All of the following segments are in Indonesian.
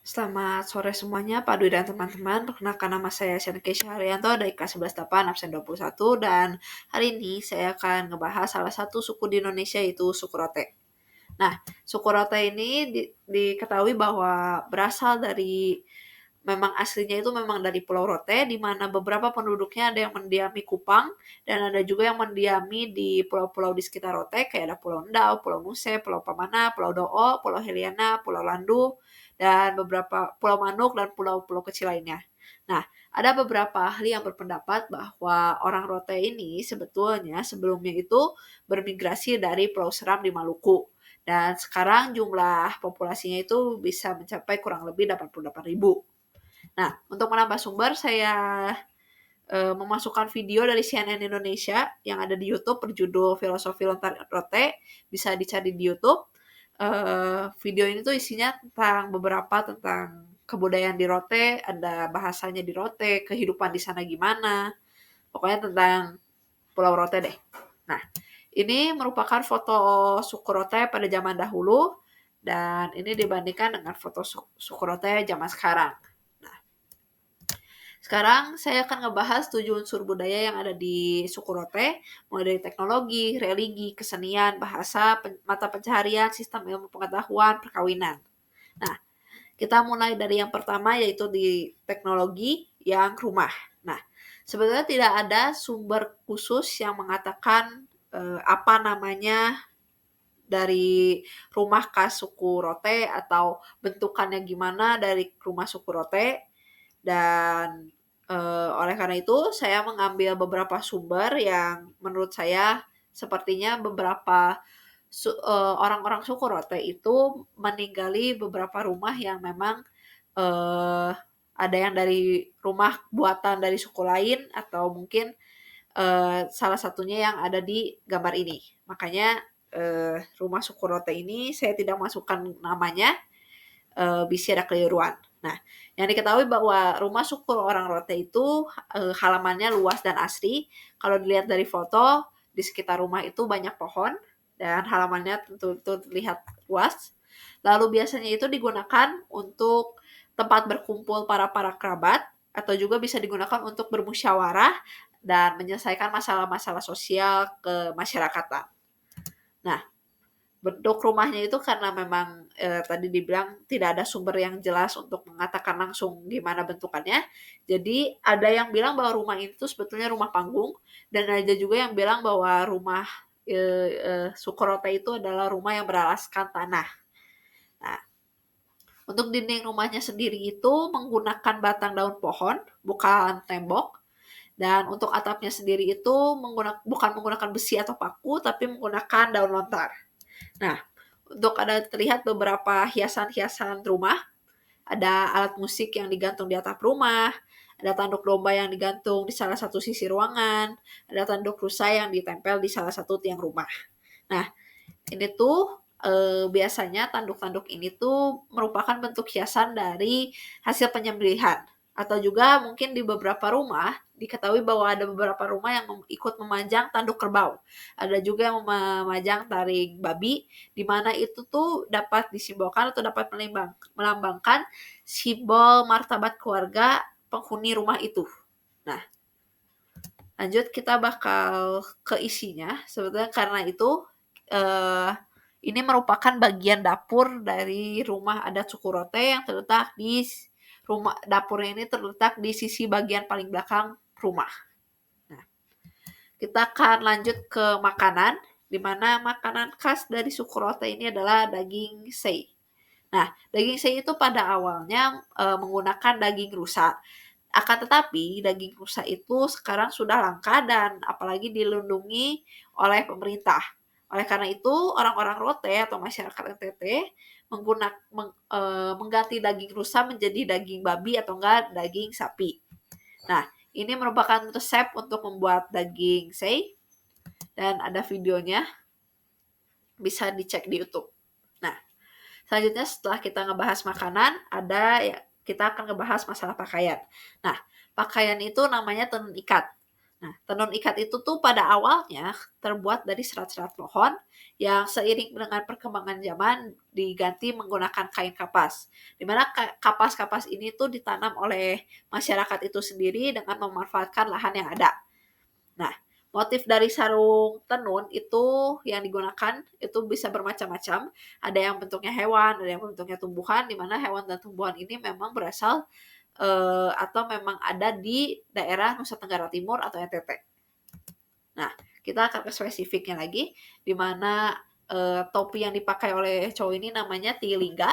Selamat sore semuanya, Pak Dwi dan teman-teman. Perkenalkan nama saya Syahneke Syahrianto dari kelas 11 8 absen 21 dan hari ini saya akan ngebahas salah satu suku di Indonesia yaitu suku Rote. Nah, suku Rote ini diketahui bahwa berasal dari memang aslinya itu memang dari Pulau Rote di mana beberapa penduduknya ada yang mendiami Kupang dan ada juga yang mendiami di pulau-pulau di sekitar Rote kayak ada Pulau Endau, Pulau Nuse, Pulau Pamana, Pulau Doo, Pulau Heliana, Pulau Landu, dan beberapa Pulau Manuk dan pulau-pulau kecil lainnya. Nah, ada beberapa ahli yang berpendapat bahwa orang Rote ini sebetulnya sebelumnya itu bermigrasi dari Pulau Seram di Maluku. Dan sekarang jumlah populasinya itu bisa mencapai kurang lebih 88.000. Nah, untuk menambah sumber, saya memasukkan video dari CNN Indonesia yang ada di YouTube berjudul Filosofi Lontar Rote, bisa dicari di YouTube. Video ini tuh isinya tentang kebudayaan di Rote, ada bahasanya di Rote, kehidupan di sana gimana, pokoknya tentang Pulau Rote deh. Nah, ini merupakan foto suku Rote pada zaman dahulu, dan ini dibandingkan dengan foto suku Rote zaman sekarang. Sekarang saya akan ngebahas 7 unsur budaya yang ada di suku Rote, mulai dari teknologi, religi, kesenian, bahasa, mata pencaharian, sistem ilmu pengetahuan, perkawinan. Nah, kita mulai dari yang pertama yaitu di teknologi yang rumah. Nah, sebenarnya tidak ada sumber khusus yang mengatakan apa namanya dari rumah khas suku Rote atau bentukannya gimana dari rumah suku Rote. Dan oleh karena itu saya mengambil beberapa sumber yang menurut saya sepertinya beberapa orang-orang suku Rote itu meninggali beberapa rumah yang memang eh, ada yang dari rumah buatan dari suku lain atau mungkin salah satunya yang ada di gambar ini. Makanya rumah suku Rote ini saya tidak masukkan namanya, bisa ada keliruan. Nah, yang diketahui bahwa rumah suku orang Rote itu halamannya luas dan asri. Kalau dilihat dari foto, di sekitar rumah itu banyak pohon dan halamannya tentu terlihat luas. Lalu biasanya itu digunakan untuk tempat berkumpul para kerabat atau juga bisa digunakan untuk bermusyawarah dan menyelesaikan masalah-masalah sosial kemasyarakatan. Nah, bentuk rumahnya itu karena memang tadi dibilang tidak ada sumber yang jelas untuk mengatakan langsung gimana bentukannya. Jadi ada yang bilang bahwa rumah itu sebetulnya rumah panggung dan ada juga yang bilang bahwa rumah Sukorote itu adalah rumah yang beralaskan tanah. Nah, untuk dinding rumahnya sendiri itu menggunakan batang daun pohon, bukan tembok. Dan untuk atapnya sendiri itu bukan menggunakan besi atau paku, tapi menggunakan daun lontar. Nah, untuk ada terlihat beberapa hiasan-hiasan rumah, ada alat musik yang digantung di atap rumah, ada tanduk domba yang digantung di salah satu sisi ruangan, ada tanduk rusa yang ditempel di salah satu tiang rumah. Nah, ini tuh biasanya tanduk-tanduk ini tuh merupakan bentuk hiasan dari hasil penyembelihan. Atau juga mungkin di beberapa rumah diketahui bahwa ada beberapa rumah yang ikut memanjang tanduk kerbau. Ada juga yang memajang taring babi, di mana itu tuh dapat disimbolkan atau dapat melambangkan simbol martabat keluarga penghuni rumah itu. Nah, lanjut kita bakal ke isinya. Sebetulnya karena itu eh, ini merupakan bagian dapur dari rumah adat suku Rote yang terletak di rumah dapurnya ini terletak di sisi bagian paling belakang rumah. Nah, kita akan lanjut ke makanan, di mana makanan khas dari suku Rote ini adalah daging sei. Nah, daging sei itu pada awalnya menggunakan daging rusa. Akan tetapi, daging rusa itu sekarang sudah langka dan apalagi dilindungi oleh pemerintah. Oleh karena itu, orang-orang Rote atau masyarakat NTT mengganti daging rusa menjadi daging babi atau enggak daging sapi. Nah, ini merupakan resep untuk membuat daging sei dan ada videonya, bisa dicek di YouTube. Nah, selanjutnya setelah kita ngebahas makanan, kita akan ngebahas masalah pakaian. Nah, pakaian itu namanya tenun ikat. Nah, tenun ikat itu tuh pada awalnya terbuat dari serat-serat pohon yang seiring dengan perkembangan zaman diganti menggunakan kain kapas. Di mana kapas-kapas ini tuh ditanam oleh masyarakat itu sendiri dengan memanfaatkan lahan yang ada. Nah, motif dari sarung tenun itu yang digunakan itu bisa bermacam-macam. Ada yang bentuknya hewan, ada yang bentuknya tumbuhan, di mana hewan dan tumbuhan ini memang berasal atau memang ada di daerah Nusa Tenggara Timur atau NTT. Nah, kita akan ke spesifiknya lagi, di mana topi yang dipakai oleh cowok ini namanya tilingga.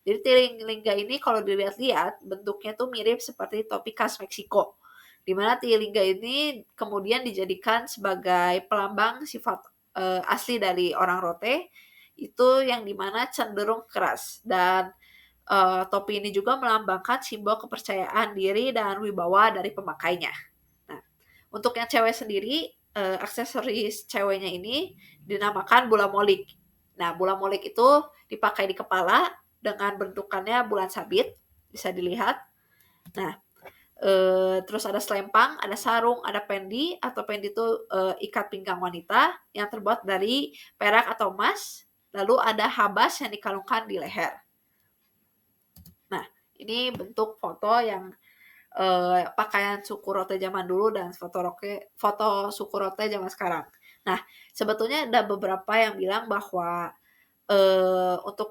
Jadi tilingga ini kalau dilihat-lihat bentuknya tuh mirip seperti topi khas Meksiko. Di mana tilingga ini kemudian dijadikan sebagai pelambang sifat asli dari orang Rote itu yang dimana cenderung keras dan topi ini juga melambangkan simbol kepercayaan diri dan wibawa dari pemakainya. Nah, untuk yang cewek sendiri, aksesoris ceweknya ini dinamakan bola molik. Nah, bola molik itu dipakai di kepala dengan bentukannya bulan sabit, bisa dilihat. Nah, terus ada selempang, ada sarung, ada pendi, atau pendi itu ikat pinggang wanita yang terbuat dari perak atau emas. Lalu ada habas yang dikalungkan di leher. Nah, ini bentuk foto yang pakaian suku Rote zaman dulu dan foto suku Rote zaman sekarang. Nah, sebetulnya ada beberapa yang bilang bahwa untuk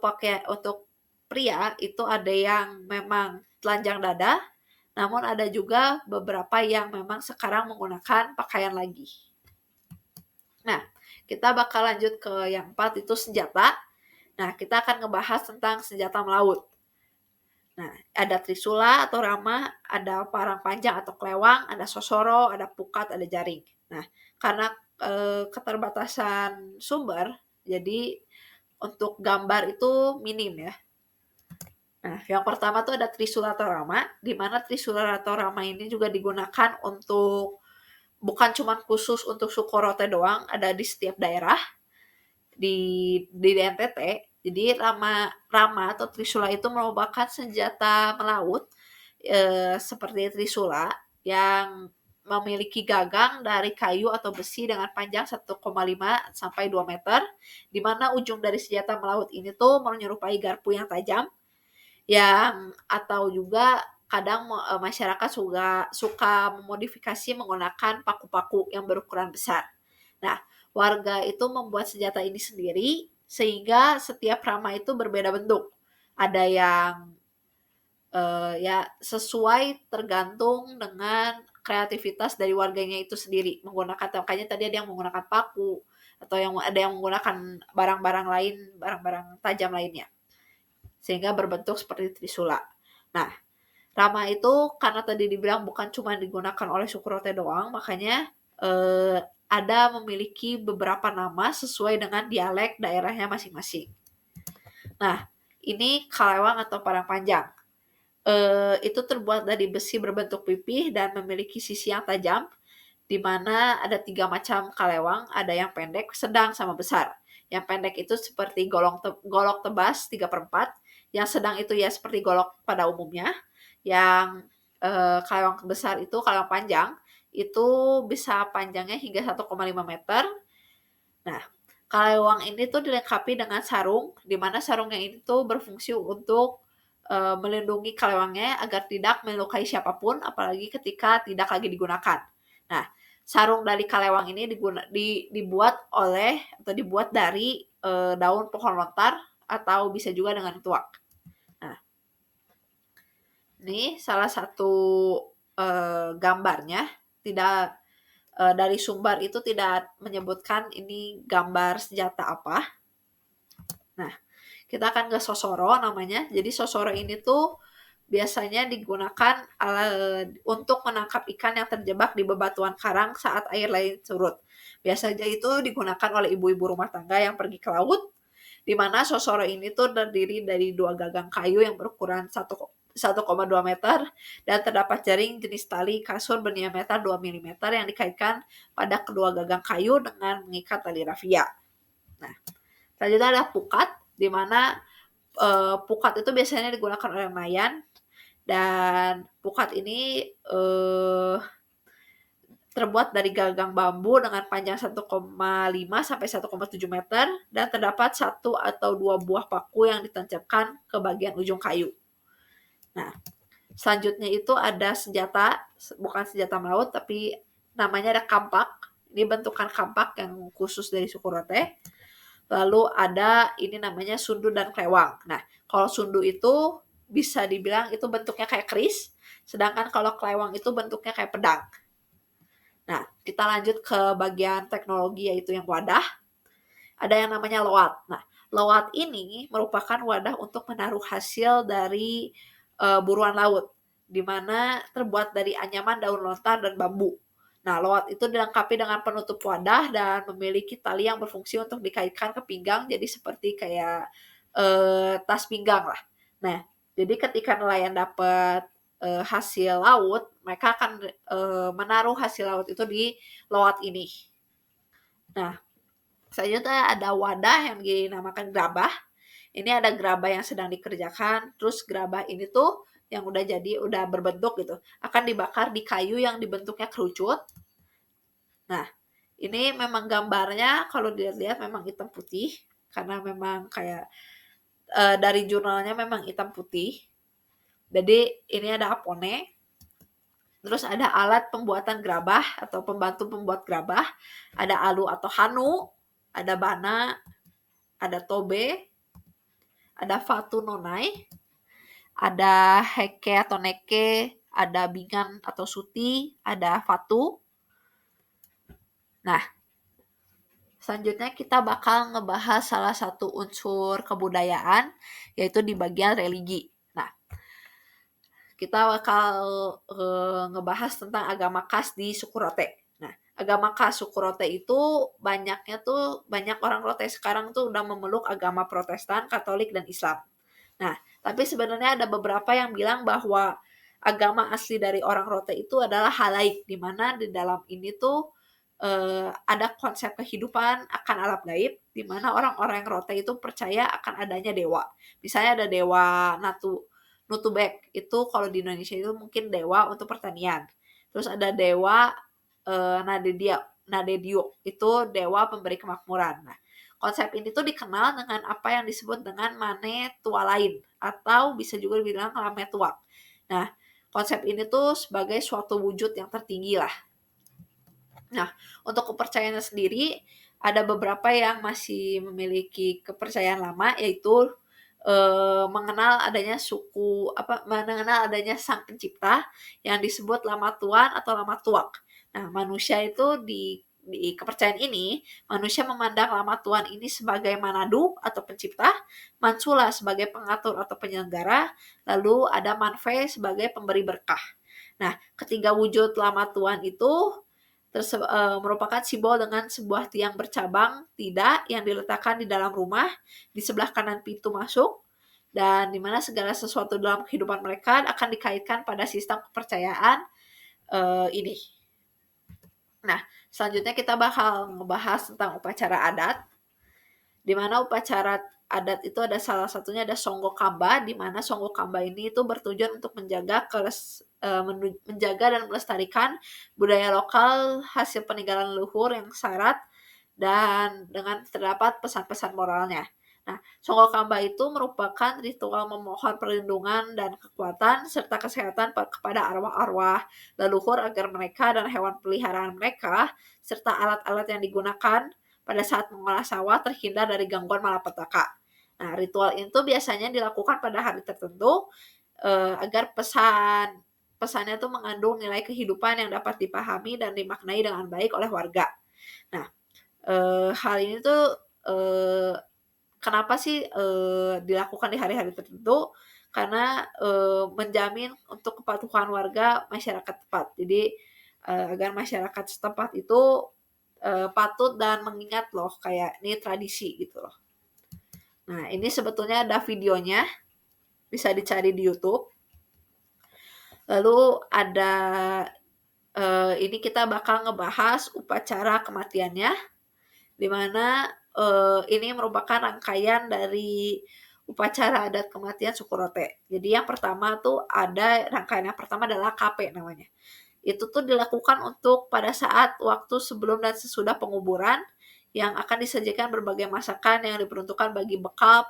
pria itu ada yang memang telanjang dada, namun ada juga beberapa yang memang sekarang menggunakan pakaian lagi. Nah, kita bakal lanjut ke yang 4 itu senjata. Nah, kita akan ngebahas tentang senjata melaut. Nah, ada trisula atau rama, ada parang panjang atau kelewang, ada sosoro, ada pukat, ada jaring. Nah, karena keterbatasan sumber, jadi untuk gambar itu minim ya. Nah, yang pertama tuh ada trisula atau rama, di mana trisula atau rama ini juga digunakan untuk bukan cuma khusus untuk suku Rote doang, ada di setiap daerah di NTT. Jadi rama atau trisula itu merupakan senjata melaut seperti trisula yang memiliki gagang dari kayu atau besi dengan panjang 1,5 sampai 2 meter, di mana ujung dari senjata melaut ini tuh menyerupai garpu yang tajam, yang atau juga kadang masyarakat suka memodifikasi menggunakan paku-paku yang berukuran besar. Nah, warga itu membuat senjata ini sendiri sehingga setiap rama itu berbeda bentuk. Ada yang ya sesuai tergantung dengan kreativitas dari warganya itu sendiri menggunakan, makanya tadi ada yang menggunakan paku atau ada yang menggunakan barang-barang lain, barang-barang tajam lainnya sehingga berbentuk seperti trisula. Nah, rama itu karena tadi dibilang bukan cuma digunakan oleh suku Rote doang, makanya ada memiliki beberapa nama sesuai dengan dialek daerahnya masing-masing. Nah, ini kalewang atau parang panjang. Itu terbuat dari besi berbentuk pipih dan memiliki sisi yang tajam, di mana ada 3 macam kalewang, ada yang pendek, sedang, sama besar. Yang pendek itu seperti golok tebas 3/4, yang sedang itu ya seperti golok pada umumnya, yang kalewang besar itu kalewang panjang, itu bisa panjangnya hingga 1,5 meter. Nah, kalewang ini tuh dilengkapi dengan sarung, di mana sarungnya ini tuh berfungsi untuk melindungi kalewangnya agar tidak melukai siapapun, apalagi ketika tidak lagi digunakan. Nah, sarung dari kalewang ini dibuat dari daun pohon lontar atau bisa juga dengan tuak. Nah, ini salah satu gambarnya. Tidak dari sumber itu tidak menyebutkan ini gambar senjata apa. Nah, kita akan ke sosoro namanya. Jadi sosoro ini tuh biasanya digunakan untuk menangkap ikan yang terjebak di bebatuan karang saat air laut surut. Biasanya itu digunakan oleh ibu-ibu rumah tangga yang pergi ke laut, di mana sosoro ini tuh terdiri dari 2 gagang kayu yang berukuran 1,2 meter dan terdapat jaring jenis tali kasur berdiameter 2 mm yang dikaitkan pada kedua gagang kayu dengan mengikat tali rafia. Nah, selanjutnya ada pukat, di mana pukat itu biasanya digunakan oleh nelayan, dan pukat ini terbuat dari gagang bambu dengan panjang 1,5 sampai 1,7 meter dan terdapat 1 atau 2 buah paku yang ditancapkan ke bagian ujung kayu. Nah, selanjutnya itu ada senjata, bukan senjata melaut tapi namanya ada kampak. Ini bentukan kampak yang khusus dari suku Rote. Lalu ada ini namanya sundu dan klewang. Nah, kalau sundu itu bisa dibilang itu bentuknya kayak keris, sedangkan kalau klewang itu bentuknya kayak pedang. Nah, kita lanjut ke bagian teknologi yaitu yang wadah. Ada yang namanya loat. Nah, loat ini merupakan wadah untuk menaruh hasil dari buruan laut, di mana terbuat dari anyaman daun lontar dan bambu. Nah, loat itu dilengkapi dengan penutup wadah dan memiliki tali yang berfungsi untuk dikaitkan ke pinggang, jadi seperti kayak tas pinggang lah. Nah, jadi ketika nelayan dapat hasil laut, mereka akan menaruh hasil laut itu di loat ini. Nah, selanjutnya ada wadah yang dinamakan gerabah. Ini ada gerabah yang sedang dikerjakan, terus gerabah ini tuh yang udah jadi, udah berbentuk gitu, akan dibakar di kayu yang dibentuknya kerucut. Nah, ini memang gambarnya kalau dilihat-lihat memang hitam putih, karena memang kayak dari jurnalnya memang hitam putih. Jadi ini ada apone, terus ada alat pembuatan gerabah atau pembantu pembuat gerabah, ada alu atau hanu, ada bana, ada tobe, ada fatu nonai, ada heke atau neke, ada bingan atau suti, ada fatu. Nah, selanjutnya kita bakal ngebahas salah satu unsur kebudayaan, yaitu di bagian religi. Nah, kita bakal ngebahas tentang agama khas di suku Rote. Nah, agama khas suku Rote itu banyak orang Rote sekarang tuh udah memeluk agama Protestan, Katolik, dan Islam. Nah, tapi sebenarnya ada beberapa yang bilang bahwa agama asli dari orang Rote itu adalah halaik, di mana di dalam ini tuh ada konsep kehidupan akan alam gaib, di mana orang-orang Rote itu percaya akan adanya dewa. Misalnya ada dewa Nutubek, itu kalau di Indonesia itu mungkin dewa untuk pertanian. Terus ada dewa Nadedio, itu dewa pemberi kemakmuran. Nah, konsep ini tuh dikenal dengan apa yang disebut dengan mane tua lain, atau bisa juga dibilang lame tuak. Nah, konsep ini tuh sebagai suatu wujud yang tertinggi lah. Nah, untuk kepercayaannya sendiri, ada beberapa yang masih memiliki kepercayaan lama, yaitu mengenal adanya mengenal adanya sang pencipta yang disebut lama tuan atau lama tuak. Nah, manusia itu di kepercayaan ini, manusia memandang lama tuan ini sebagai manadu atau pencipta, mansula sebagai pengatur atau penyelenggara, lalu ada manfe sebagai pemberi berkah. Nah, ketiga wujud lama tuan itu merupakan simbol dengan sebuah tiang bercabang tidak yang diletakkan di dalam rumah di sebelah kanan pintu masuk, dan dimana segala sesuatu dalam kehidupan mereka akan dikaitkan pada sistem kepercayaan ini. Nah, selanjutnya kita bakal ngebahas tentang upacara adat, di mana upacara adat itu ada salah satunya ada Songgo Kamba, di mana Songgo Kamba ini itu bertujuan untuk menjaga dan melestarikan budaya lokal hasil peninggalan leluhur yang syarat dan dengan terdapat pesan-pesan moralnya. Nah, Songgo Kamba itu merupakan ritual memohon perlindungan dan kekuatan serta kesehatan kepada arwah-arwah leluhur agar mereka dan hewan peliharaan mereka serta alat-alat yang digunakan pada saat mengolah sawah terhindar dari gangguan malapetaka. Nah, ritual itu biasanya dilakukan pada hari tertentu agar pesannya itu mengandung nilai kehidupan yang dapat dipahami dan dimaknai dengan baik oleh warga. Nah, hal ini tuh kenapa sih dilakukan di hari-hari tertentu? Karena menjamin untuk kepatuhan warga masyarakat tepat. Jadi agar masyarakat setempat itu patut dan mengingat loh, kayak ini tradisi gitu loh. Nah, ini sebetulnya ada videonya, bisa dicari di YouTube. Lalu ada ini kita bakal ngebahas upacara kematiannya, di mana ini merupakan rangkaian dari upacara adat kematian suku Rote. Jadi yang pertama tuh ada rangkaian yang pertama adalah KP namanya. itu tuh dilakukan untuk pada saat waktu sebelum dan sesudah penguburan yang akan disajikan berbagai masakan yang diperuntukkan bagi bekal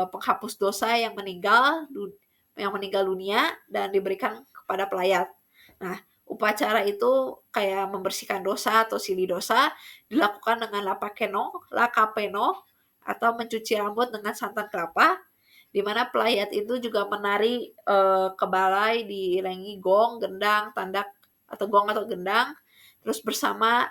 penghapus dosa yang meninggal dunia dan diberikan kepada pelayat. Nah, upacara itu kayak membersihkan dosa atau sili dosa dilakukan dengan lakapeno atau mencuci rambut dengan santan kelapa, di mana pelayat itu juga menari ke balai diiringi gong, gendang, tandak atau gong atau gendang, terus bersama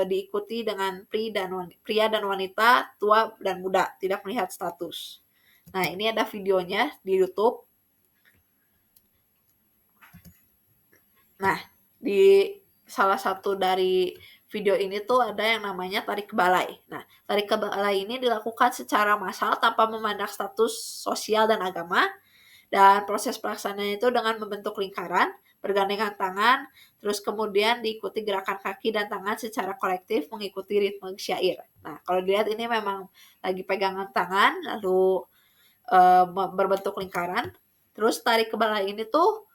diikuti dengan pria dan wanita, tua dan muda, tidak melihat status. Nah, ini ada videonya di YouTube. Nah, di salah satu dari video ini tuh ada yang namanya tarik balai. Nah, tarik ke balai ini dilakukan secara massal tanpa memandang status sosial dan agama, dan proses pelaksanaannya itu dengan membentuk lingkaran, bergandengan tangan, terus kemudian diikuti gerakan kaki dan tangan secara kolektif mengikuti ritme syair. Nah, kalau dilihat ini memang lagi pegangan tangan, lalu berbentuk lingkaran. Terus tarik ke balai ini tuh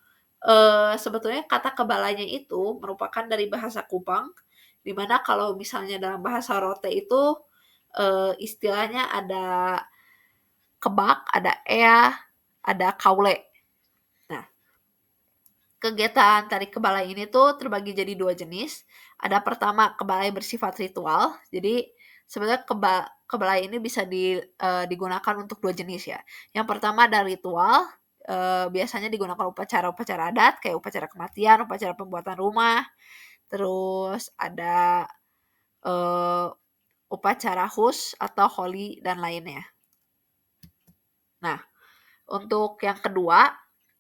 sebetulnya kata kebalanya itu merupakan dari bahasa Kupang, di mana kalau misalnya dalam bahasa Rote itu istilahnya ada kebak, ada ea, ada kaule. Nah, kegiatan tarik kebalai ini tuh terbagi jadi dua jenis. Ada pertama kebalai bersifat ritual. Jadi sebenarnya kebalai ini bisa digunakan untuk dua jenis ya. Yang pertama ada ritual, biasanya digunakan upacara-upacara adat kayak upacara kematian, upacara pembuatan rumah, terus ada upacara hus atau holy dan lainnya. Nah, untuk yang kedua,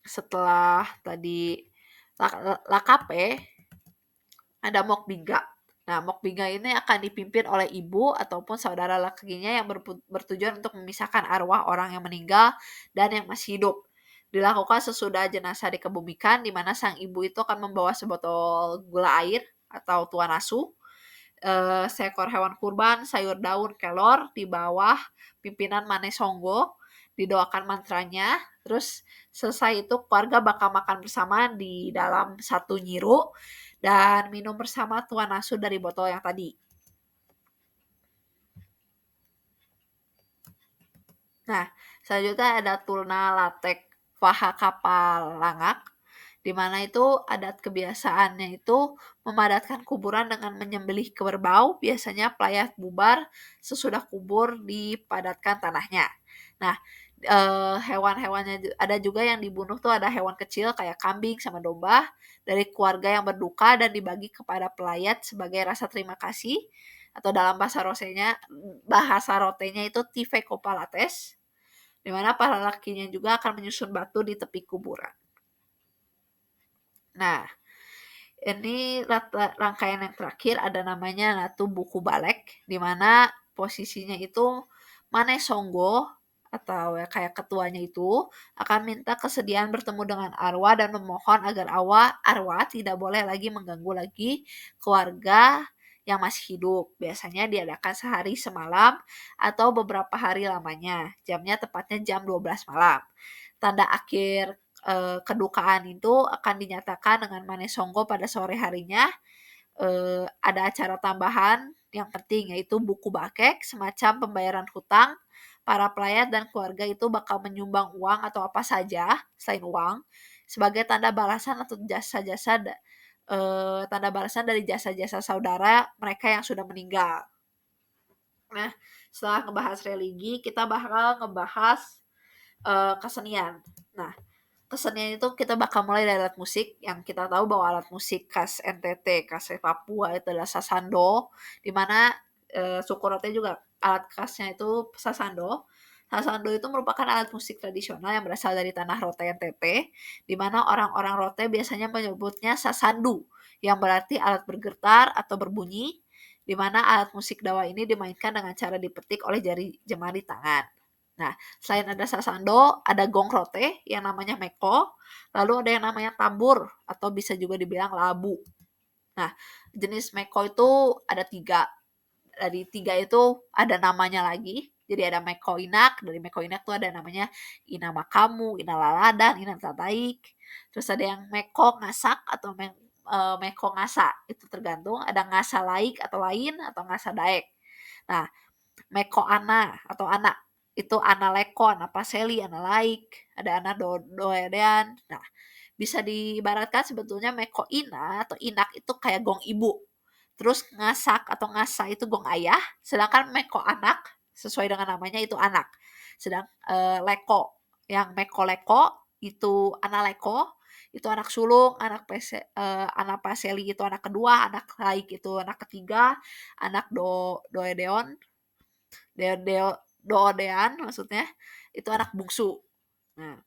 setelah tadi lakape, ada mokbiga. Nah, mokbiga ini akan dipimpin oleh ibu ataupun saudara lakinya yang bertujuan untuk memisahkan arwah orang yang meninggal dan yang masih hidup. Dilakukan sesudah jenazah dikebumikan, di mana sang ibu itu akan membawa sebotol gula air atau tuan asu, seekor hewan kurban, sayur daun, kelor di bawah pimpinan Manesonggo, didoakan mantranya, terus selesai itu keluarga bakal makan bersama di dalam satu nyiru dan minum bersama tuan asu dari botol yang tadi. Nah, selanjutnya ada tulna latek faha kapal langak, di mana itu adat kebiasaannya itu memadatkan kuburan dengan menyembelih kerbau, biasanya pelayat bubar sesudah kubur dipadatkan tanahnya. Nah, hewan-hewannya ada juga yang dibunuh tuh ada hewan kecil kayak kambing sama domba dari keluarga yang berduka dan dibagi kepada pelayat sebagai rasa terima kasih, atau dalam bahasa rotenya itu tive kopalates, di mana para lakinya juga akan menyusun batu di tepi kuburan. Nah, ini rangkaian yang terakhir ada namanya Natu Buku Balek, di mana posisinya itu Manesonggo atau ya kayak ketuanya itu akan minta kesediaan bertemu dengan arwah dan memohon agar arwah tidak boleh lagi mengganggu lagi keluarga yang masih hidup. Biasanya diadakan sehari semalam atau beberapa hari lamanya. Jamnya tepatnya jam 12 malam. Tanda akhir kedukaan itu akan dinyatakan dengan Manesonggo pada sore harinya. Ada acara tambahan yang penting yaitu buku bakek, semacam pembayaran hutang. Para pelayat dan keluarga itu bakal menyumbang uang atau apa saja selain uang sebagai tanda balasan atau tanda balasan dari jasa-jasa saudara mereka yang sudah meninggal. Nah, setelah ngebahas religi, kita bakal ngebahas kesenian. Nah, kesenian itu kita bakal mulai dari alat musik yang kita tahu bahwa alat musik khas NTT, khas Papua itu adalah sasando, di mana suku Rote juga alat khasnya itu sasando. Sasando itu merupakan alat musik tradisional yang berasal dari tanah Rote NTT, di mana orang-orang Rote biasanya menyebutnya sasandu, yang berarti alat bergetar atau berbunyi, di mana alat musik dawa ini dimainkan dengan cara dipetik oleh jemari tangan. Nah, selain ada sasando, ada gong rote yang namanya meko, lalu ada yang namanya tambur atau bisa juga dibilang labu. Nah, jenis meko itu ada 3. Dari 3 itu ada namanya lagi. Jadi ada meko inak, dari meko inak tuh ada namanya ina makamu, ina laladan, ina tataik. Terus ada yang meko ngasak atau Meko Ngasa, itu tergantung, ada Ngasa Laik atau lain atau Ngasa Daek. Nah, Meko Ana atau anak, itu Ana Leko, Ana Paseli, Ana Laik, ada Ana Doedean. Nah, bisa diibaratkan sebetulnya Meko Ina atau Inak itu kayak gong ibu. Terus Ngasak atau Ngasa itu gong ayah, sedangkan Meko Anak sesuai dengan namanya itu anak. Sedang Leko yang Meko Leko itu Ana Leko, itu anak sulung, anak Paseli itu anak kedua, anak Laik itu anak ketiga, anak Doedeon, Doodean maksudnya, itu anak bungsu. Nah,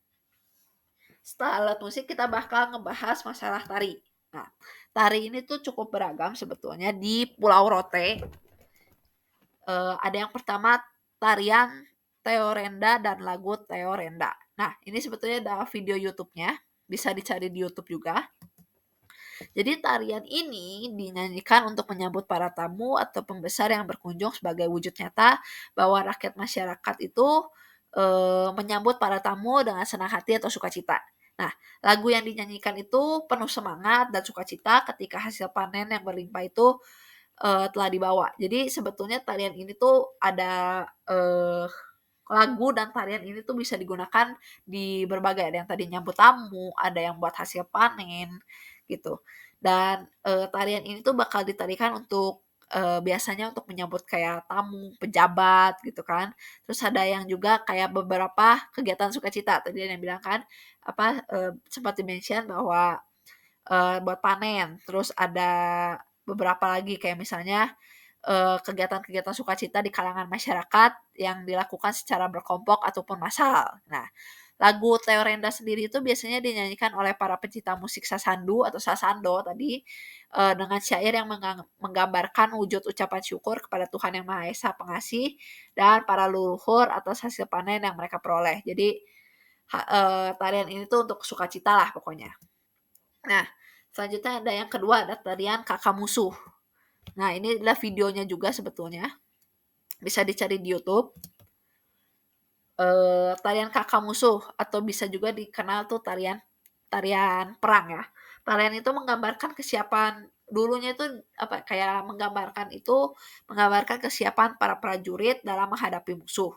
setelah alat musik kita bakal ngebahas masalah tari. Nah, tari ini tuh cukup beragam sebetulnya di Pulau Rote. Ada yang pertama tarian Teorenda dan lagu Teorenda. Nah, ini sebetulnya ada video YouTube-nya, bisa dicari di YouTube juga. Jadi tarian ini dinyanyikan untuk menyambut para tamu atau pembesar yang berkunjung sebagai wujud nyata bahwa rakyat masyarakat itu menyambut para tamu dengan senang hati atau sukacita. Nah, lagu yang dinyanyikan itu penuh semangat dan sukacita ketika hasil panen yang berlimpah itu telah dibawa. Jadi sebetulnya tarian ini tuh ada lagu dan tarian ini tuh bisa digunakan di berbagai, ada yang tadi nyambut tamu, ada yang buat hasil panen gitu. Dan tarian ini tuh bakal ditarikan untuk biasanya untuk menyambut kayak tamu, pejabat gitu kan. Terus ada yang juga kayak beberapa kegiatan sukacita. Tadi yang bilang kan apa sempat di-mention bahwa buat panen. Terus ada beberapa lagi kayak misalnya kegiatan-kegiatan sukacita di kalangan masyarakat yang dilakukan secara berkelompok ataupun massal. Nah, lagu Teorenda sendiri itu biasanya dinyanyikan oleh para pecinta musik sasandu atau sasando tadi dengan syair yang menggambarkan wujud ucapan syukur kepada Tuhan Yang Maha Esa Pengasih dan para leluhur atas hasil panen yang mereka peroleh. Jadi tarian ini tuh untuk sukacita lah pokoknya. Nah, selanjutnya ada yang kedua, ada tarian Kakak Musuh. Nah, ini adalah videonya juga sebetulnya. Bisa dicari di YouTube. Tarian Kakak Musuh atau bisa juga dikenal tuh tarian perang ya. Tarian itu menggambarkan kesiapan dulunya itu apa kayak menggambarkan kesiapan para prajurit dalam menghadapi musuh.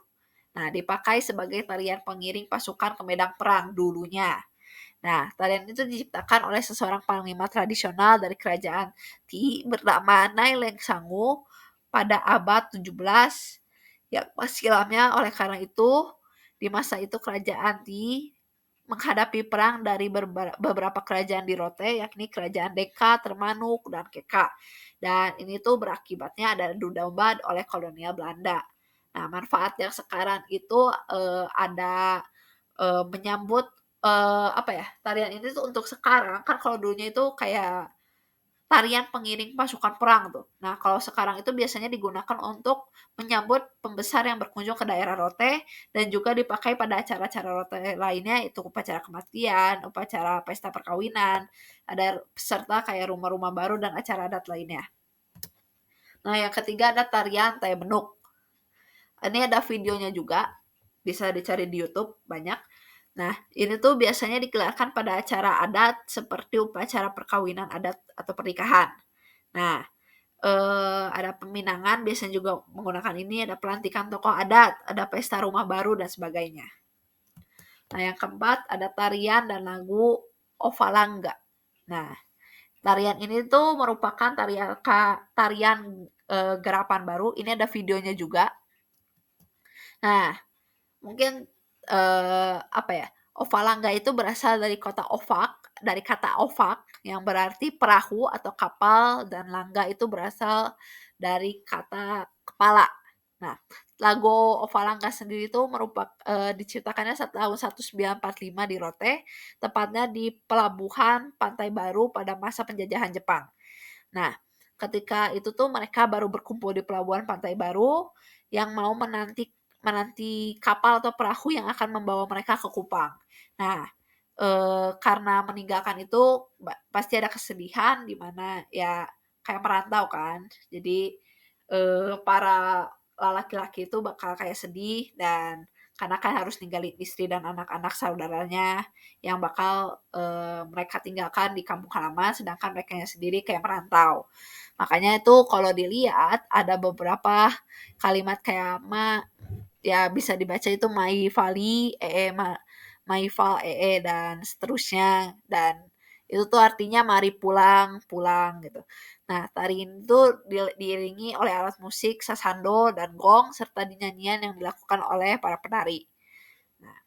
Nah, dipakai sebagai tarian pengiring pasukan ke medan perang dulunya. Nah, tarian itu diciptakan oleh seseorang panglima tradisional dari kerajaan Ti bernama Naileng Sangu pada abad 17 yang silamnya. Oleh karena itu, di masa itu kerajaan Ti menghadapi perang dari beberapa kerajaan di Rote, yakni kerajaan Deka, Termanuk, dan Keka. Dan ini tuh berakibatnya ada adu domba oleh kolonial Belanda. Nah, manfaat yang sekarang itu ada menyambut apa ya, tarian ini tuh untuk sekarang, kan kalau dulunya itu kayak tarian pengiring pasukan perang tuh. Nah, kalau sekarang itu biasanya digunakan untuk menyambut pembesar yang berkunjung ke daerah Rote dan juga dipakai pada acara-acara Rote lainnya, itu upacara kematian, upacara pesta perkawinan, ada peserta kayak rumah-rumah baru dan acara adat lainnya. Nah, yang ketiga ada tarian Taya Benuk. Ini ada videonya juga, bisa dicari di YouTube banyak. Nah, ini tuh biasanya digelarkan pada acara adat seperti upacara perkawinan adat atau pernikahan. Nah, ada peminangan biasanya juga menggunakan ini, ada pelantikan tokoh adat, ada pesta rumah baru dan sebagainya. Nah, yang keempat ada tarian dan lagu Ovalangga. Nah, tarian ini tuh merupakan tarian gerapan baru. Ini ada videonya juga. Nah, mungkin apa ya? Ovalangga itu berasal dari dari kata ovak yang berarti perahu atau kapal, dan langga itu berasal dari kata kepala. Nah, lagu Ovalangga sendiri itu diciptakannya tahun 1945 di Rote, tepatnya di pelabuhan Pantai Baru pada masa penjajahan Jepang. Nah, ketika itu tuh mereka baru berkumpul di pelabuhan Pantai Baru yang mau menanti kapal atau perahu yang akan membawa mereka ke Kupang. Nah, karena meninggalkan itu pasti ada kesedihan di mana ya kayak merantau kan. Jadi para laki-laki itu bakal kayak sedih dan karena kan harus ninggalin istri dan anak-anak saudaranya yang bakal mereka tinggalkan di kampung halaman, sedangkan mereka sendiri kayak merantau. Makanya itu kalau dilihat ada beberapa kalimat kayak ya bisa dibaca itu mai vali mai val dan seterusnya, dan itu tuh artinya mari pulang pulang gitu. Nah, tari ini tuh diiringi oleh alat musik sasando dan gong serta nyanyian yang dilakukan oleh para penari. Nah,